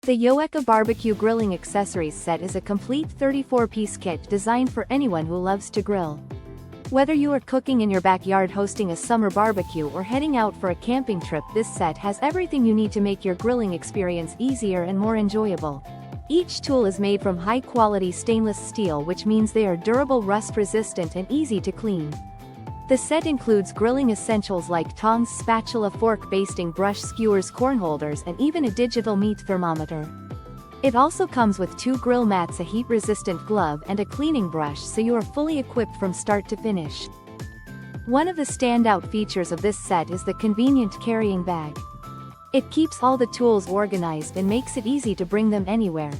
The Yoehka BBQ grilling accessories set is a complete 34-piece kit designed for anyone who loves to grill. Whether you are cooking in your backyard, hosting a summer barbecue, or heading out for a camping trip, this set has everything you need to make your grilling experience easier and more enjoyable. Each tool is made from high-quality stainless steel, which means they are durable, rust-resistant, and easy to clean. The set includes grilling essentials like tongs, spatula, fork, basting brush, skewers, corn holders, and even a digital meat thermometer. It also comes with 2 grill mats, a heat-resistant glove, and a cleaning brush, so you are fully equipped from start to finish. One of the standout features of this set is the convenient carrying bag. It keeps all the tools organized and makes it easy to bring them anywhere.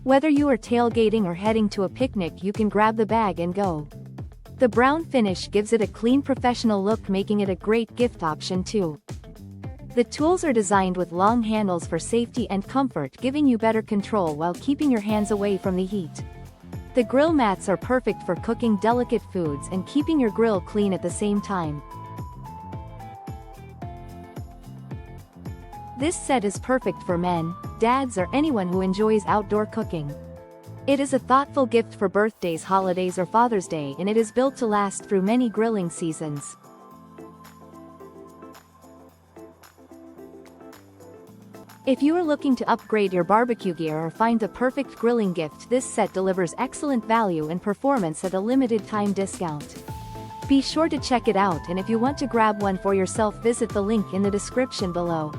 Whether you are tailgating or heading to a picnic, you can grab the bag and go. The brown finish gives it a clean, professional look, making it a great gift option too. The tools are designed with long handles for safety and comfort, giving you better control while keeping your hands away from the heat. The grill mats are perfect for cooking delicate foods and keeping your grill clean at the same time. This set is perfect for men, dads, or anyone who enjoys outdoor cooking. It is a thoughtful gift for birthdays, holidays, or Father's Day, and it is built to last through many grilling seasons. If you are looking to upgrade your barbecue gear or find the perfect grilling gift, this set delivers excellent value and performance at a limited time discount. Be sure to check it out, and if you want to grab one for yourself, visit the link in the description below.